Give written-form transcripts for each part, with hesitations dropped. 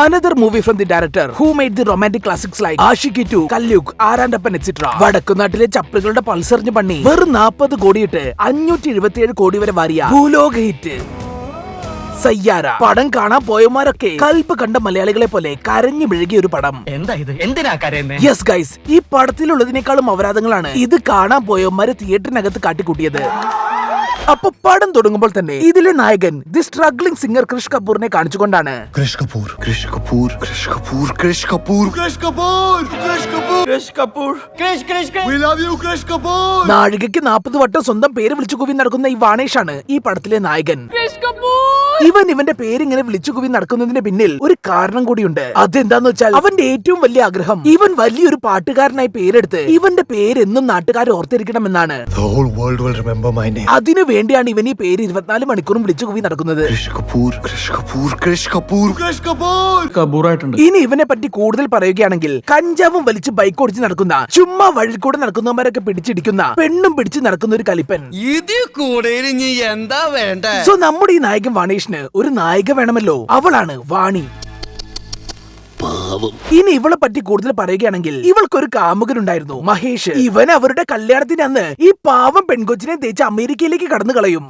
Another movie from the director who made the romantic classics like Ashiki 2, Kalyug, Arandapan etc. വടക്കുനാട്ടിലെ ചപ്പലുകളുടെ പൾസറിഞ്ഞ് പണി വെറും 40 കോടിയിട്ട് 577 കോടി വരെ വാരിയ ഭൂലോക ഹിറ്റ് സയ്യാര. പടം കാണാൻ പോയമാരൊക്കെ കൽപ്പ് കണ്ട മലയാളികളെ പോലെ കരഞ്ഞു മെഴുകിയ ഒരു പടം. യെസ് ഗൈസ്, ഈ പടത്തിലുള്ളതിനേക്കാളും അപരാധങ്ങളാണ് ഇത് കാണാൻ പോയമാര് തിയേറ്ററിനകത്ത് കാട്ടിക്കൂട്ടിയത്. അപ്പൊ പടം തുടങ്ങുമ്പോൾ തന്നെ ഇതിലെ നായകൻ ദി സ്ട്രഗ്ലിംഗ് സിംഗർ ക്രിഷ് കപൂറിനെ കാണിച്ചുകൊണ്ടാണ്. നാഴികയ്ക്ക് 40 വട്ടം സ്വന്തം പേര് വിളിച്ചു കൂവി നടക്കുന്ന ഈ വാണേഷാണ് ഈ പടത്തിലെ നായകൻ. ഇവന്റെ പേരിങ്ങനെ വിളിച്ചു കൂവി നടക്കുന്നതിന് പിന്നിൽ ഒരു കാരണം കൂടിയുണ്ട്. അതെന്താന്ന് വെച്ചാൽ അവന്റെ ഏറ്റവും വലിയ ആഗ്രഹം ഇവൻ വലിയൊരു പാട്ടുകാരനായി പേരെടുത്ത് ഇവന്റെ പേരെന്നും നാട്ടുകാർ ഓർത്തിരിക്കണമെന്നാണ്. അതിനു വേണ്ടിയാണ് ഇവൻ ഈ പേര് 24 മണിക്കൂറും വിളിച്ചു കൂവി നടക്കുന്നത്. ഇനി ഇവനെ പറ്റി കൂടുതൽ പറയുകയാണെങ്കിൽ കഞ്ചാവും വലിച്ച് ബൈക്ക് ഓടിച്ച് നടക്കുന്ന, ചുമ്മാ വഴി കൂടെ നടക്കുന്നവരൊക്കെ പിടിച്ചിടിക്കുന്ന, പെണ്ണും പിടിച്ച് നടക്കുന്ന ഒരു കലിപ്പൻ. സോ നമ്മുടെ ഈ നായകൻ വാണേഷിന് ഒരു നായിക വേണമല്ലോ. അവളാണ് വാണി. ഇനി ഇവളെ പറ്റി കൂടുതൽ പറയുകയാണെങ്കിൽ ഇവൾക്കൊരു കാമുകനുണ്ടായിരുന്നു, മഹേഷ്. ഇവൻ അവരുടെ കല്യാണത്തിന് അന്ന് ഈ പാവം പെൺകൊച്ചിനെ തേച്ച് അമേരിക്കയിലേക്ക് കടന്നു കളയും.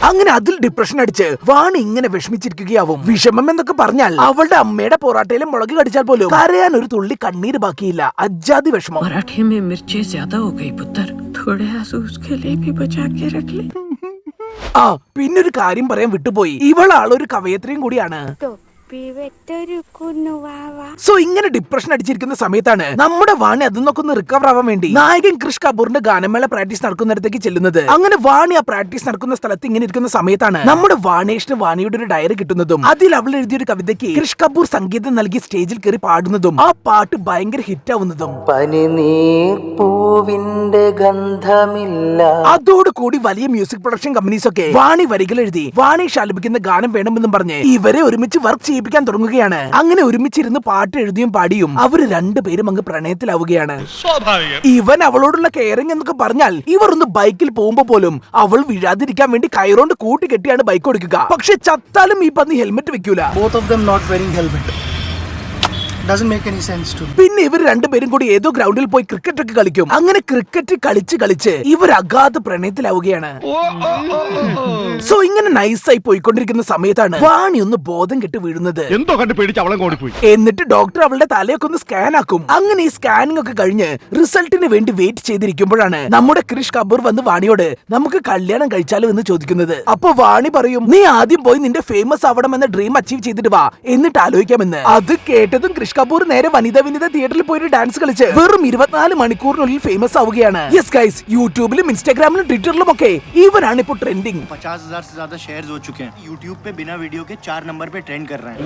അങ്ങനെ അതിൽ ഡിപ്രഷൻ അടിച്ച് വാണി ഇങ്ങനെ വിഷമിച്ചിരിക്കുകയാവും. വിഷമം എന്നൊക്കെ പറഞ്ഞാൽ അവളുടെ അമ്മയുടെ പൊറാട്ടയിലും മുളക് കടിച്ചാൽ പോലും കരയാൻ ഒരു തുള്ളി കണ്ണീര് ബാക്കിയില്ല. അജാതി വിഷമം. പിന്നൊരു കാര്യം പറയാൻ വിട്ടുപോയി, ഇവളാളൊരു കവയത്രിയും കൂടിയാണ്. സോ ഇങ്ങനെ ഡിപ്രഷൻ അടിച്ചിരിക്കുന്ന സമയത്താണ് നമ്മുടെ വാണി അതിന്നൊക്കെ ഒന്ന് റിക്കവർ ആവാൻ വേണ്ടി നായകൻ ക്രിഷ് കപൂറിന്റെ ഗാനമേള പ്രാക്ടീസ് നടക്കുന്നിടത്തേക്ക് ചെല്ലുന്നത്. അങ്ങനെ വാണി ആ പ്രാക്ടീസ് നടക്കുന്ന സ്ഥലത്ത് ഇങ്ങനെ ഇരിക്കുന്ന സമയത്താണ് നമ്മുടെ വാണേഷിന് വാണിയുടെ ഒരു ഡയറി കിട്ടുന്നതും അതിൽ അവൾ എഴുതിയൊരു കവിതയ്ക്ക് ക്രിഷ് കപൂർ സംഗീതം നൽകി സ്റ്റേജിൽ കയറി പാടുന്നതും ആ പാട്ട് ഭയങ്കര ഹിറ്റ് ആവുന്നതും. അതോടുകൂടി വലിയ മ്യൂസിക് പ്രൊഡക്ഷൻ കമ്പനീസ് ഒക്കെ വാണി വരികൾ എഴുതി വാണേഷ് ആലപിക്കുന്ന ഗാനം വേണമെന്നും പറഞ്ഞ് ഇവരെ ഒരുമിച്ച് വർക്ക് ചെയ്യിപ്പിക്കാൻ തുടങ്ങുകയാണ്. അങ്ങനെ ഒരുമിച്ചിരുന്ന് പാട്ട് എഴുതിയും പാടിയും അവര് രണ്ടുപേരും അങ്ങ് പ്രണയത്തിലാവുകയാണ്. ഇവൻ അവളോടുള്ള കെയറിംഗ് എന്നൊക്കെ പറഞ്ഞാൽ ഇവർ ഒന്ന് ബൈക്കിൽ പോകുമ്പോ പോലും അവൾ വീഴാതിരിക്കാൻ വേണ്ടി കയറോണ്ട് കൂട്ടി കെട്ടിയാണ് ബൈക്ക് ഓടിക്കുക. പക്ഷെ ചത്താലും ഈ പന്നി ഹെൽമെറ്റ് വെക്കൂല. പിന്നെ ഇവർ രണ്ടുപേരും കൂടി ഏതോ ഗ്രൗണ്ടിൽ പോയി ക്രിക്കറ്റ് ഒക്കെ കളിക്കും. അങ്ങനെ ക്രിക്കറ്റ് കളിച്ച് ഇവർ അഗാധ പ്രണയത്തിലാവുകയാണ്. സോ ഇങ്ങനെ നൈസായി പോയിക്കൊണ്ടിരിക്കുന്ന സമയത്താണ് വാണി ഒന്ന് ബോധം കെട്ട് വീഴുന്നത്. എന്നിട്ട് ഡോക്ടർ അവളുടെ തലയൊക്കെ ഒന്ന് സ്കാൻ ആക്കും. അങ്ങനെ ഈ സ്കാനിംഗ് ഒക്കെ കഴിഞ്ഞ് റിസൾട്ടിന് വേണ്ടി വെയിറ്റ് ചെയ്തിരിക്കുമ്പോഴാണ് നമ്മുടെ ക്രിഷ് കപൂർ വന്ന് വാണിയോട് നമുക്ക് കല്യാണം കഴിച്ചാലോ എന്ന് ചോദിക്കുന്നത്. അപ്പൊ വാണി പറയും, നീ ആദ്യം പോയി നിന്റെ ഫേമസ് ആവണമെന്ന ഡ്രീം അച്ചീവ് ചെയ്തിട്ട് വാ, എന്നിട്ട് ആലോചിക്കാമെന്ന്. അത് കേട്ടതും ക്രിഷ് കപൂർ നേരെ വനിത തിയേറ്ററിൽ പോയിട്ട് ഡാൻസ് കളിച്ച് വെറും 24 മണിക്കൂറിനുള്ളിൽ ഫേമസ് ആവുകയാണ്. യെസ് ഗൈസ്, യൂട്യൂബിലും ഇൻസ്റ്റാഗ്രാമിലും ട്വിറ്ററിലും ഒക്കെ ഇവരാണ് ഇപ്പോൾ ട്രെൻഡിങ്. 50,000 से ज्यादा शेयर्स हो चुके हैं यूट्यूब पे, बिना वीडियो के 4 नंबर पे ट्रेंड कर रहे हैं.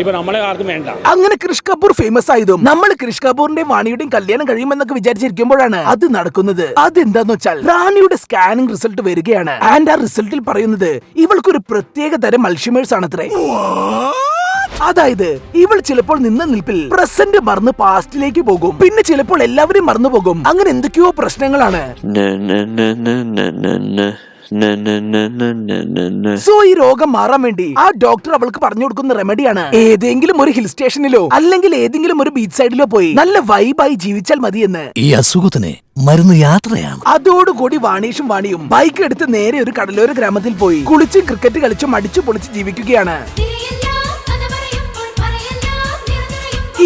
അങ്ങനെ ക്രിഷ് കപൂർ ഫേമസ് ആയതും നമ്മൾ ക്രിഷ് കപൂറിന്റെയും വാണിയുടെയും കല്യാണം കഴിയുമെന്നൊക്കെ വിചാരിച്ചിരിക്കുമ്പോഴാണ് അത് നടക്കുന്നത്. അതെന്താന്ന് വെച്ചാൽ റാണിയുടെ സ്കാനിംഗ് റിസൾട്ട് വരികയാണ്. ആൻഡ് ആ റിസൾട്ടിൽ പറയുന്നത് ഇവൾക്കൊരു പ്രത്യേക തരം അൾഷിമേഴ്സ് ആണത്രേ. അതായത് ഇവൾ ചിലപ്പോൾ നിന്ന നിൽപ്പിൽ പ്രസന്റ് മറന്ന് പാസ്റ്റിലേക്ക് പോകും, പിന്നെ ചിലപ്പോൾ എല്ലാവരും മറന്നു പോകും. അങ്ങനെ എന്തൊക്കെയോ പ്രശ്നങ്ങളാണ്. സോ ഈ രോഗം മാറാൻ വേണ്ടി ആ ഡോക്ടർ അവൾക്ക് പറഞ്ഞു കൊടുക്കുന്ന റെമഡിയാണ് ഏതെങ്കിലും ഒരു ഹിൽ സ്റ്റേഷനിലോ അല്ലെങ്കിൽ ഏതെങ്കിലും ഒരു ബീച്ച് സൈഡിലോ പോയി നല്ല വൈബായി ജീവിച്ചാൽ മതിയെന്ന്. ഈ അസുഖത്തിന് മരുന്ന് യാത്രയാണ്. അതോടുകൂടി വാണീഷും വാണിയും ബൈക്ക് എടുത്ത് നേരെ ഒരു കടലോര ഗ്രാമത്തിൽ പോയി കുളിച്ചും ക്രിക്കറ്റ് കളിച്ചും അടിച്ചു പൊളിച്ച് ജീവിക്കുകയാണ്.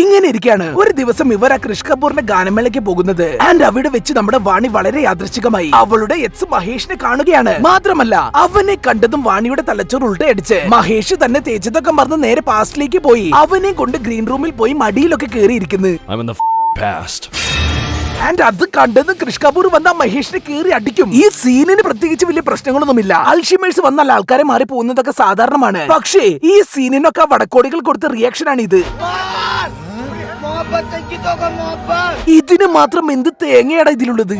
ഇങ്ങനെ ഇരിക്കാണ് ഒരു ദിവസം ഇവർ ആ ക്രിഷ് കപൂറിന്റെ ഗാനമേളയ്ക്ക് പോകുന്നത്. ആൻഡ് അവിടെ വെച്ച് നമ്മുടെ വാണി വളരെ യാദൃശ്ചികമായി അവളുടെ എക്സ് മഹേഷിനെ കാണുകയാണ്. മാത്രമല്ല അവനെ കണ്ടതും വാണിയുടെ തലച്ചോറ് ഉൾട്ടയടിച്ച് മഹേഷ് തന്നെ തേച്ചതൊക്കെ മറന്ന് നേരെ പാസ്റ്റിലേക്ക് പോയി അവനെ കൊണ്ട് ഗ്രീൻ റൂമിൽ പോയി മടിയിലൊക്കെ കേറിയിരിക്കുന്നു. ആൻഡ് അത് കണ്ടെന്ന് ക്രിഷ് കപൂർ വന്ന മഹേഷിനെ കീറി അടിക്കും. ഈ സീനിന് പ്രത്യേകിച്ച് വലിയ പ്രശ്നങ്ങളൊന്നുമില്ല. അൾഷിമേഴ്സ് വന്നാൽ ആൾക്കാരെ മാറി പോകുന്നതൊക്കെ സാധാരണമാണ്. പക്ഷേ ഈ സീനിനൊക്കെ വടക്കോടികൾ കൊടുത്ത റിയാക്ഷൻ ആണ് ഇത്. ഇതിന് മാത്രം എന്ത് തേങ്ങയാണ് ഇതിലുള്ളത്?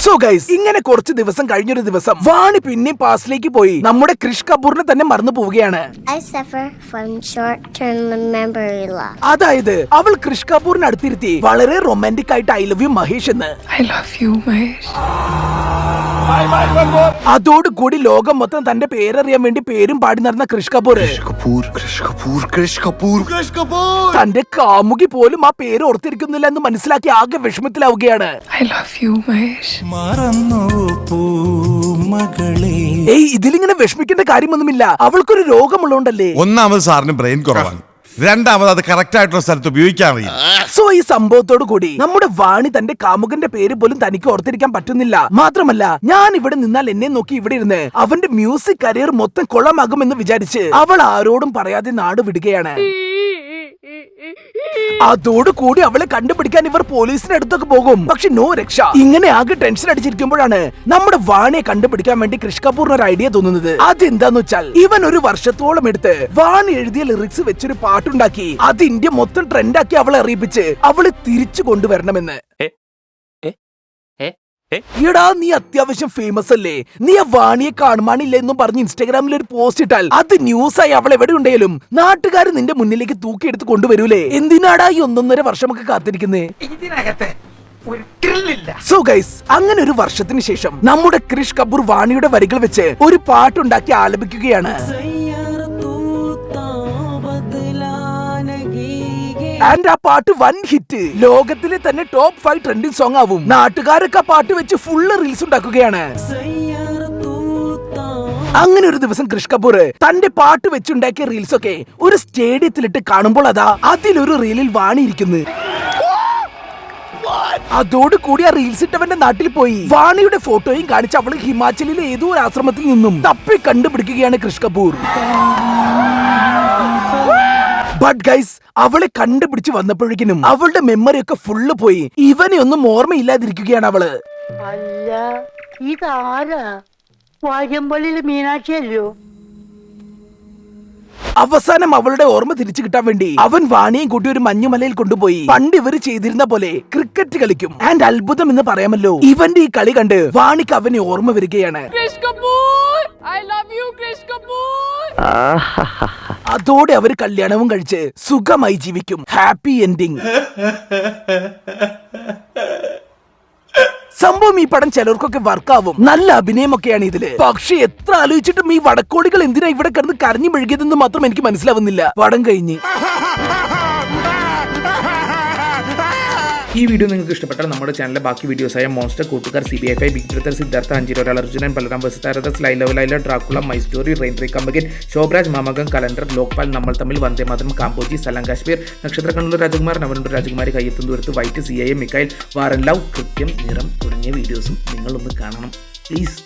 സോ ഗൈസ്, ഇങ്ങനെ കുറച്ച് ദിവസം കഴിഞ്ഞൊരു ദിവസം വാണി പിന്നെ പാസ്റ്റിലേക്ക് പോയി നമ്മുടെ ക്രിഷ് കപൂറിനെ തന്നെ മറന്നു പോവുകയാണ്. I suffer from short-term memory loss. അതായത് അവൾ ക്രിഷ് കപൂറിന് അടുത്തിരുത്തി വളരെ റൊമാൻറ്റിക് ആയിട്ട് ഐ ലവ് യു മഹേഷ് എന്ന്. I love you, Mahesh. അതോടുകൂടി ലോകം മൊത്തം തന്റെ പേരറിയാൻ വേണ്ടി പേരും പാടി നടന്ന ക്രിഷ് കപൂർ തന്റെ കാമുകി പോലും ആ പേര് ഓർത്തിരിക്കുന്നില്ല എന്ന് മനസ്സിലാക്കി ആകെ വിഷമത്തിലാവുകയാണ്. I love you, Mahesh. ഏയ്, ഇതിലിങ്ങനെ വിഷമിക്കേണ്ട കാര്യമൊന്നുമില്ല. അവൾക്കൊരു രോഗമുള്ളോണ്ടല്ലേ. ഒന്നാമത് സാറിന് ബ്രെയിൻ കുറവാണ്, രണ്ടാമത് അത് കറക്റ്റ് ആയിട്ടുള്ള സ്ഥലത്ത് ഉപയോഗിക്കാൻ അറിയില്ല. സോ ഈ സംഭവത്തോടു കൂടി നമ്മുടെ വാണി തന്റെ കാമുകന്റെ പേര് പോലും തനിക്ക് ഓർത്തിരിക്കാൻ പറ്റുന്നില്ല. മാത്രമല്ല, ഞാൻ ഇവിടെ നിന്നാൽ എന്നെ നോക്കി ഇവിടെ ഇരുന്ന് അവന്റെ മ്യൂസിക് കരിയർ മൊത്തം കുളമാകുമെന്ന് വിചാരിച്ച് അവൾ ആരോടും പറയാതെ നാട് വിടുകയാണ്. അതോടുകൂടി അവളെ കണ്ടുപിടിക്കാൻ ഇവർ പോലീസിന്റെ അടുത്തൊക്കെ പോകും. പക്ഷെ നോ രക്ഷ. ഇങ്ങനെ ആകെ ടെൻഷൻ അടിച്ചിരിക്കുമ്പോഴാണ് നമ്മുടെ വാണിയെ കണ്ടുപിടിക്കാൻ വേണ്ടി ക്രിഷ് കപൂറിന് ഒരു ഐഡിയ തോന്നുന്നത്. അതെന്താന്ന് വെച്ചാൽ, ഇവൻ ഒരു വർഷത്തോളം എടുത്ത് വാണി എഴുതിയ ലിറിക്സ് വെച്ചൊരു പാട്ടുണ്ടാക്കി അത് ഇന്ത്യ മൊത്തം ട്രെൻഡാക്കി അവളെ അറിയിപ്പിച്ച് അവളെ തിരിച്ചു കൊണ്ടുവരണമെന്ന്. എടാ, നീ അത്യാവശ്യം ഫേമസ് അല്ലേ? നീ ആ വാണിയെ കാണുമാണില്ല എന്നും പറഞ്ഞ് ഇൻസ്റ്റാഗ്രാമിൽ ഒരു പോസ്റ്റ് ഇട്ടാൽ അത് ന്യൂസായി അവൾ എവിടെ ഉണ്ടെങ്കിലും നാട്ടുകാർ നിന്റെ മുന്നിലേക്ക് തൂക്കിയെടുത്ത് കൊണ്ടുവരൂലേ? എന്തിനാടാ ഈ 1.5 വർഷമൊക്കെ കാത്തിരിക്കുന്നേ? സോ ഗൈസ്, അങ്ങനെ ഒരു വർഷത്തിന് ശേഷം നമ്മുടെ ക്രിഷ് കപൂർ വാണിയുടെ വരികൾ വെച്ച് ഒരു പാട്ടുണ്ടാക്കി ആലപിക്കുകയാണ്. ആൻഡ് ആ പാട്ട് വൻ ഹിറ്റ്. ലോകത്തിലെ തന്നെ ടോപ്പ് 5 ട്രെൻഡിങ് സോങ് ആവും. നാട്ടുകാരൊക്കെ ആ പാട്ട് വെച്ച് ഫുള്ള് റീൽസ് ഉണ്ടാക്കുകയാണ്. അങ്ങനെ ഒരു ദിവസം ക്രിഷ് കപൂർ തന്റെ പാട്ട് വെച്ചുണ്ടാക്കിയ റീൽസ് ഒക്കെ ഒരു സ്റ്റേഡിയത്തിലിട്ട് കാണുമ്പോൾ അതാ അതിലൊരു റീലിൽ വാണി ഇരിക്കുന്നു. അതോടുകൂടി ആ റീൽസ് ഇട്ടവന്റെ നാട്ടിൽ പോയി വാണിയുടെ ഫോട്ടോയും കാണിച്ച് അവള് ഹിമാചലിലെ ഏതോ ഒരു ആശ്രമത്തിൽ നിന്നും തപ്പി കണ്ടുപിടിക്കുകയാണ് ക്രിഷ് കപൂർ. ബട്ട് ഗൈസ്, അവളെ കണ്ടുപിടിച്ച് വന്നപ്പോഴേക്കിനും അവളുടെ മെമ്മറി ഒക്കെ ഫുള്ള് പോയി. ഇവനെ ഒന്നും ഓർമ്മയില്ലാതിരിക്കുകയാണ് അവള്. അല്ല, ഇതാരാ? വാര്യമ്പള്ളിയിലെ മീനാക്ഷിയല്ലോ. അവസാനം അവളുടെ ഓർമ്മ തിരിച്ചു കിട്ടാൻ വേണ്ടി അവൻ വാണിയും കൂട്ടി ഒരു മഞ്ഞുമലയിൽ കൊണ്ടുപോയി പണ്ട് ഇവര് ചെയ്തിരുന്ന പോലെ ക്രിക്കറ്റ് കളിക്കും. ആൻഡ് അത്ഭുതം എന്ന് പറയാമല്ലോ, ഇവന്റെ ഈ കളി കണ്ട് വാണിക്ക് അവനെ ഓർമ്മ വരികയാണ്. അതോടെ അവര് കല്യാണവും കഴിച്ച് സുഖമായി ജീവിക്കും. Happy ending. സംഭവം ഈ പടം ചിലർക്കൊക്കെ വർക്കാവും. നല്ല അഭിനയമൊക്കെയാണ് ഇതില്. പക്ഷെ എത്ര ആലോചിച്ചിട്ടും ഈ വടക്കോടികൾ എന്തിനാ ഇവിടെ കിടന്ന് കരഞ്ഞു മെഴുകിയതെന്ന് മാത്രം എനിക്ക് മനസ്സിലാവുന്നില്ല. പടം കഴിഞ്ഞ് ഈ വീഡിയോ നിങ്ങൾക്ക് ഇഷ്ടപ്പെട്ടാൽ നമ്മുടെ ചാനലിലെ ബാക്കി വീഡിയോസായ മോൺസ്റ്റർ, കൂട്ടുകാർ, CBI5, ബിഗ് ബ്രദർ, സിദ്ധാർത്ഥ, അഞ്ചിരോ, അർജുനൻ, ബലറാം, ബസ്താരദസ്, Laila, Dracula, my story, rain tree കമ്പഗൻ, ശോഭരാജ്, മാമകം, കലണ്ടർ, ലോക്പാൽ, നമ്മൾ തമ്മിൽ, വന്ദേ മാതരം, കാമ്പോജി, സലാം കാശ്മീർ, നക്ഷത്ര കണ്ണൂർ രാജകുമാർ, നവനൂർ രാജകുമാരി, കയ്യെത്തും ദൂരത്ത്, വൈറ്റ്, CIA, മിക്കായിൽ, വാറൻ ലവ്, കൃത്യം, നിറം തുടങ്ങിയ വീഡിയോസും നിങ്ങളൊന്ന് കാണണം പ്ലീസ്.